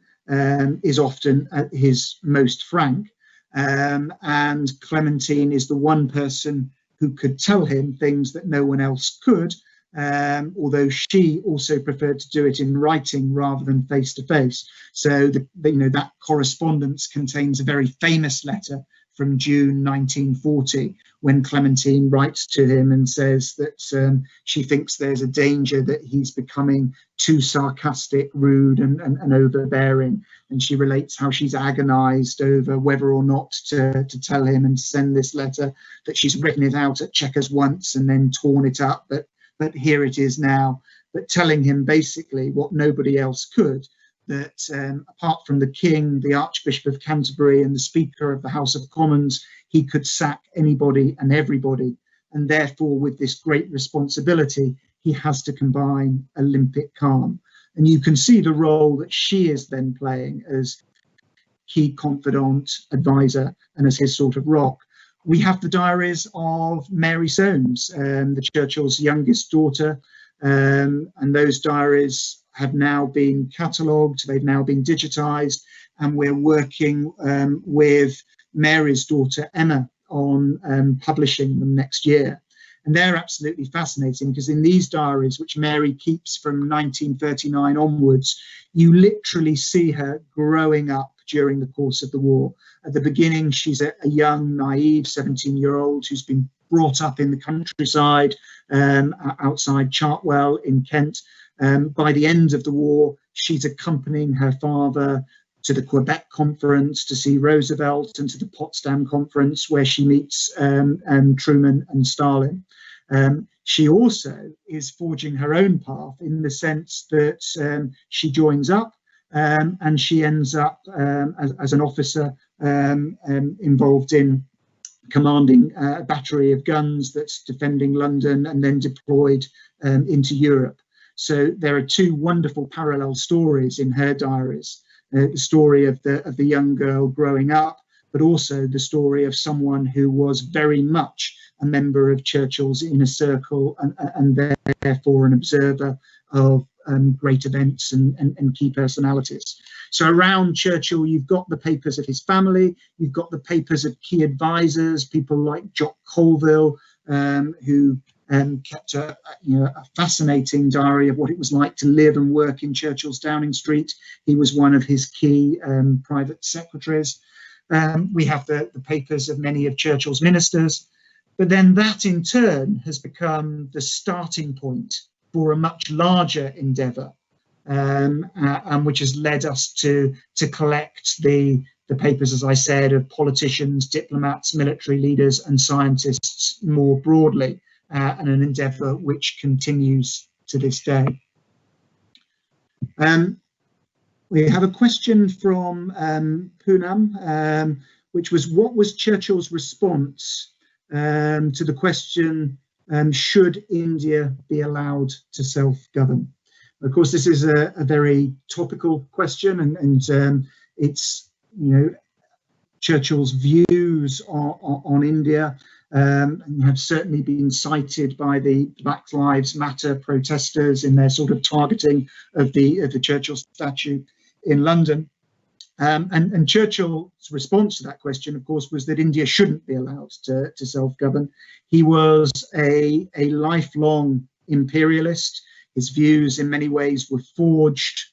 [SPEAKER 2] is often at his most frank. And Clementine is the one person who could tell him things that no one else could, although she also preferred to do it in writing rather than face to face. So that correspondence contains a very famous letter from June 1940, when Clementine writes to him and says that she thinks there's a danger that he's becoming too sarcastic, rude and overbearing. And she relates how she's agonized over whether or not to tell him and send this letter, that she's written it out at Chequers once and then torn it up, but here it is now. But telling him basically what nobody else could, that apart from the King, the Archbishop of Canterbury and the Speaker of the House of Commons, he could sack anybody and everybody. And therefore, with this great responsibility, he has to combine Olympic calm. And you can see the role that she is then playing as key confidant, advisor, and as his sort of rock. We have the diaries of Mary Soames, the Churchill's youngest daughter, and those diaries have now been catalogued, they've now been digitised, and we're working with Mary's daughter Emma on publishing them next year. And they're absolutely fascinating, because in these diaries, which Mary keeps from 1939 onwards, you literally see her growing up during the course of the war. At the beginning, she's a young, naive 17-year-old who's been brought up in the countryside outside Chartwell in Kent. By the end of the war, she's accompanying her father to the Quebec Conference to see Roosevelt, and to the Potsdam Conference, where she meets Truman and Stalin. She also is forging her own path, in the sense that she joins up and she ends up as an officer involved in commanding a battery of guns that's defending London and then deployed into Europe. So there are two wonderful parallel stories in her diaries. The story of the young girl growing up, but also the story of someone who was very much a member of Churchill's inner circle and therefore an observer of great events and key personalities. So around Churchill, you've got the papers of his family, you've got the papers of key advisors, people like Jock Colville, who kept a fascinating diary of what it was like to live and work in Churchill's Downing Street. He was one of his key private secretaries. We have the papers of many of Churchill's ministers, but then that in turn has become the starting point for a much larger endeavour, and which has led us to collect the papers, as I said, of politicians, diplomats, military leaders and scientists more broadly, and an endeavour which continues to this day. We have a question from Poonam, which was, what was Churchill's response to the question, should India be allowed to self-govern? Of course, this is a very topical question, and it's, Churchill's views on India have certainly been cited by the Black Lives Matter protesters in their sort of targeting of the Churchill statue in London. And Churchill's response to that question, of course, was that India shouldn't be allowed to self-govern. He was a lifelong imperialist. His views in many ways were forged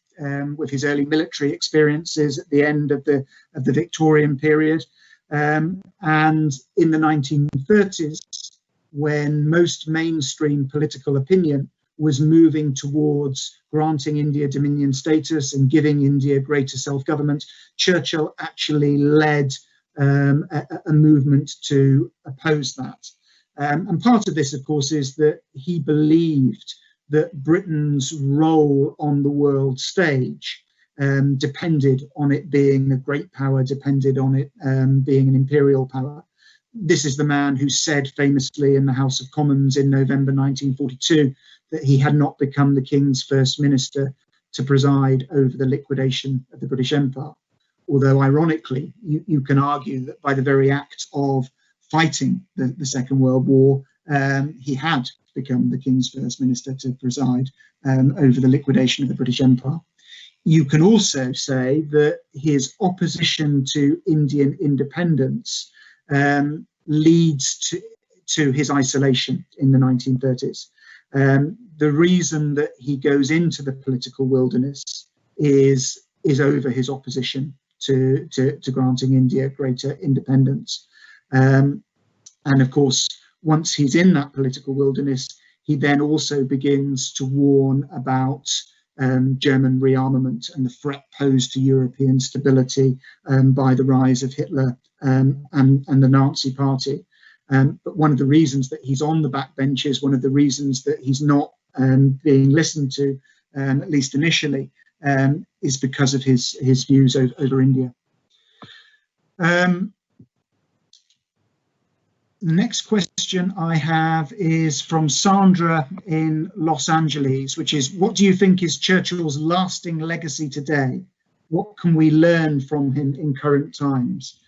[SPEAKER 2] with his early military experiences at the end of the Victorian period. And in the 1930s, when most mainstream political opinion was moving towards granting India Dominion status and giving India greater self-government, Churchill actually led a movement to oppose that. And part of this, of course, is that he believed that Britain's role on the world stage depended on it being a great power, depended on it being an imperial power. This is the man who said famously in the House of Commons in November 1942 that he had not become the King's first minister to preside over the liquidation of the British Empire. Although ironically, you can argue that by the very act of fighting the Second World War, he had become the King's First Minister to preside over the liquidation of the British Empire. You can also say that his opposition to Indian independence leads to his isolation in the 1930s. The reason that he goes into the political wilderness is over his opposition to granting India greater independence. And of course, once he's in that political wilderness, he then also begins to warn about German rearmament and the threat posed to European stability by the rise of Hitler and the Nazi Party. But one of the reasons that he's on the backbenches, one of the reasons that he's not being listened to, at least initially, is because of his views over India. The next question I have is from Sandra in Los Angeles, which is, what do you think is Churchill's lasting legacy today? What can we learn from him in current times?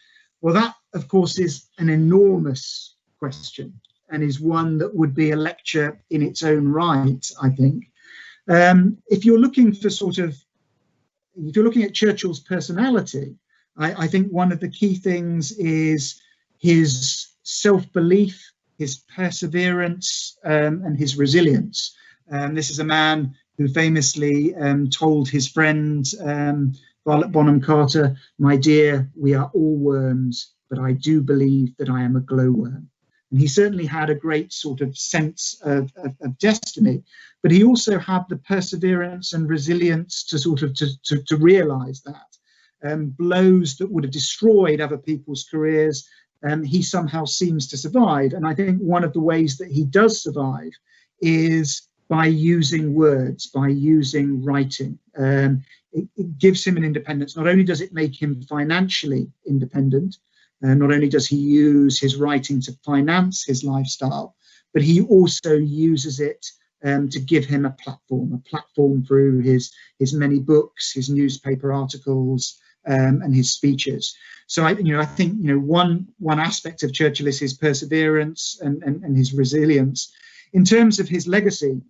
[SPEAKER 2] Well, that, of course, is an enormous question and is one that would be a lecture in its own right, I think. If you're looking at Churchill's personality, I think one of the key things is his self-belief, his perseverance, and his resilience. This is a man who famously told his friend Violet Bonham Carter, "My dear, we are all worms, but I do believe that I am a glowworm." And he certainly had a great sort of sense of destiny, but he also had the perseverance and resilience to realize that. Blows that would have destroyed other people's careers, he somehow seems to survive. And I think one of the ways that he does survive is by using words, by using writing. It gives him an independence. Not only does it make him financially independent, not only does he use his writing to finance his lifestyle, but he also uses it to give him a platform through his many books, his newspaper articles, and his speeches. So I think one aspect of Churchill is his perseverance and his resilience. In terms of his legacy,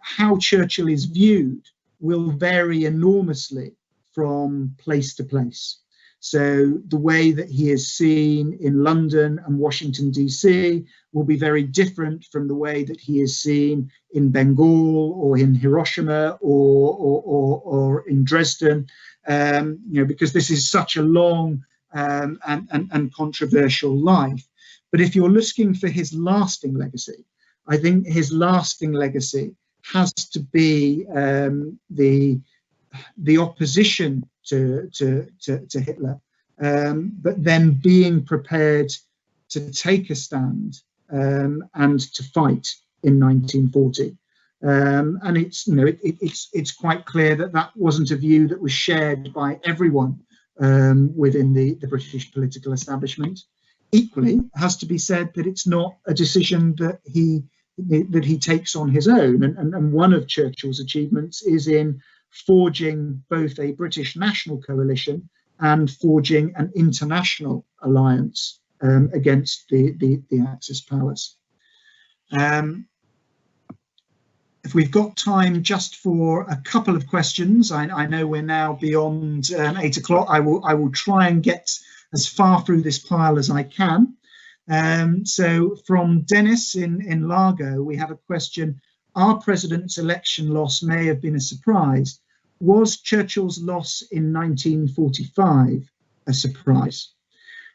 [SPEAKER 2] how Churchill is viewed will vary enormously from place to place. So the way that he is seen in London and Washington, D.C. will be very different from the way that he is seen in Bengal or in Hiroshima or in Dresden, because this is such a long and controversial life. But if you're looking for his lasting legacy, I think his lasting legacy has to be the opposition to Hitler, but then being prepared to take a stand and to fight in 1940. And it's quite clear that wasn't a view that was shared by everyone within the British political establishment. Equally, it has to be said that it's not a decision that he takes on his own. And one of Churchill's achievements is in forging both a British national coalition and forging an international alliance against the Axis powers. If we've got time just for a couple of questions, I know we're now beyond 8 o'clock. I will try and get as far through this pile as I can. So from Dennis in Largo, we have a question. Our president's election loss may have been a surprise. Was Churchill's loss in 1945 a surprise?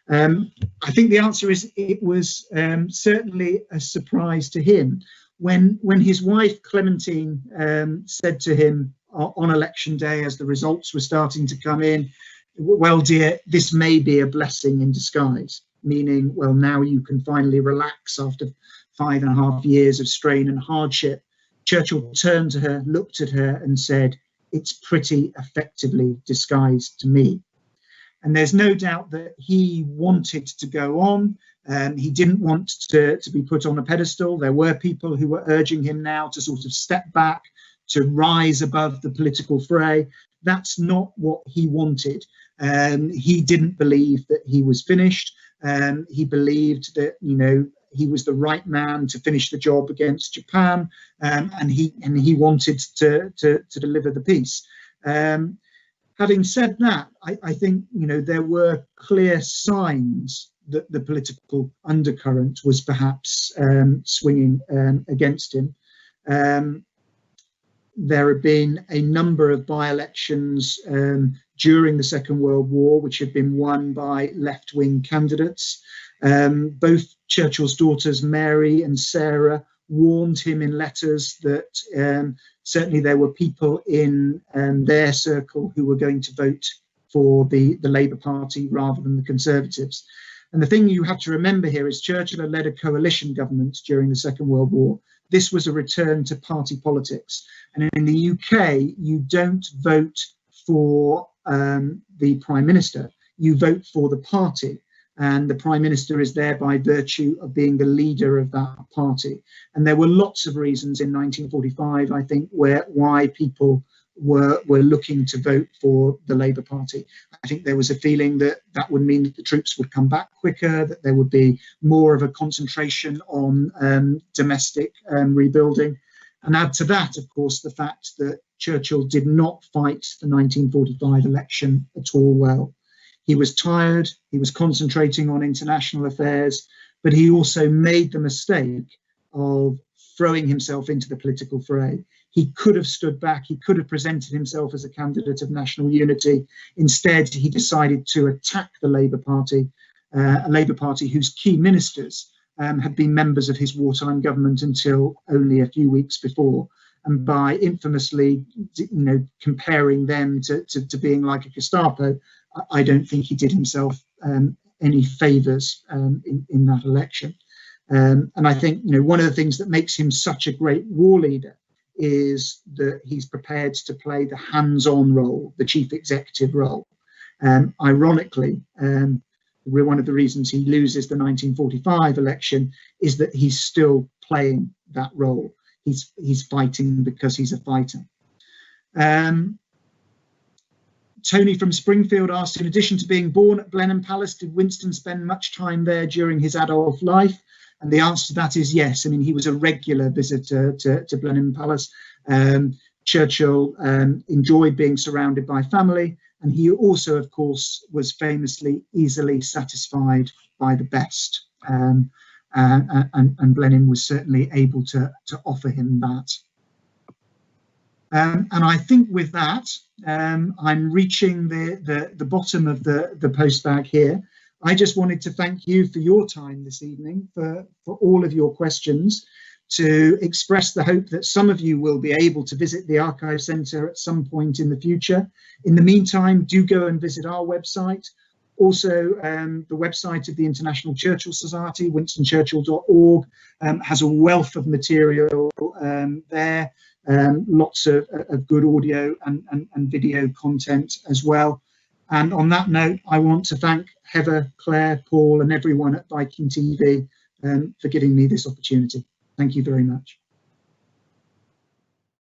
[SPEAKER 2] I think the answer is it was certainly a surprise to him. When his wife Clementine said to him on election day, as the results were starting to come in, "Well, dear, this may be a blessing in disguise," meaning, well, now you can finally relax after 5.5 years of strain and hardship. Churchill turned to her, looked at her and said, "It's pretty effectively disguised to me." And there's no doubt that he wanted to go on. He didn't want to be put on a pedestal. There were people who were urging him now to sort of step back, to rise above the political fray. That's not what he wanted. He didn't believe that he was finished. He believed that, he was the right man to finish the job against Japan, and he wanted to deliver the peace. Having said that, I think there were clear signs that the political undercurrent was perhaps swinging against him. There had been a number of by-elections during the Second World War, which had been won by left-wing candidates. Both Churchill's daughters, Mary and Sarah, warned him in letters that certainly there were people in their circle who were going to vote for the Labour Party rather than the Conservatives. And the thing you have to remember here is Churchill had led a coalition government during the Second World War. This was a return to party politics. And in the UK, you don't vote for the Prime Minister, you vote for the party. And the Prime Minister is there by virtue of being the leader of that party. And there were lots of reasons in 1945, I think, why people were looking to vote for the Labour Party. I think there was a feeling that that would mean that the troops would come back quicker, that there would be more of a concentration on domestic rebuilding. And add to that, of course, the fact that Churchill did not fight the 1945 election at all well. He was tired, he was concentrating on international affairs, but he also made the mistake of throwing himself into the political fray. He could have stood back, he could have presented himself as a candidate of national unity. Instead, he decided to attack the Labour Party, a Labour Party whose key ministers had been members of his wartime government until only a few weeks before. And by infamously, comparing them to being like a Gestapo, I don't think he did himself any favours in that election. And I think one of the things that makes him such a great war leader is that he's prepared to play the hands-on role, the chief executive role. Ironically, one of the reasons he loses the 1945 election is that he's still playing that role. He's fighting because he's a fighter. Tony from Springfield asked, in addition to being born at Blenheim Palace, did Winston spend much time there during his adult life? And the answer to that is yes. I mean, he was a regular visitor to Blenheim Palace. Churchill enjoyed being surrounded by family, and he also, of course, was famously easily satisfied by the best. And Blenheim was certainly able to offer him that. And I think with that, I'm reaching the bottom of the postbag here. I just wanted to thank you for your time this evening, for all of your questions, to express the hope that some of you will be able to visit the Archive Centre at some point in the future. In the meantime, do go and visit our website. Also, the website of the International Churchill Society, winstonchurchill.org, has a wealth of material there, lots of good audio and video content as well. And on that note, I want to thank Heather, Claire, Paul and everyone at Viking.TV for giving me this opportunity. Thank you very much.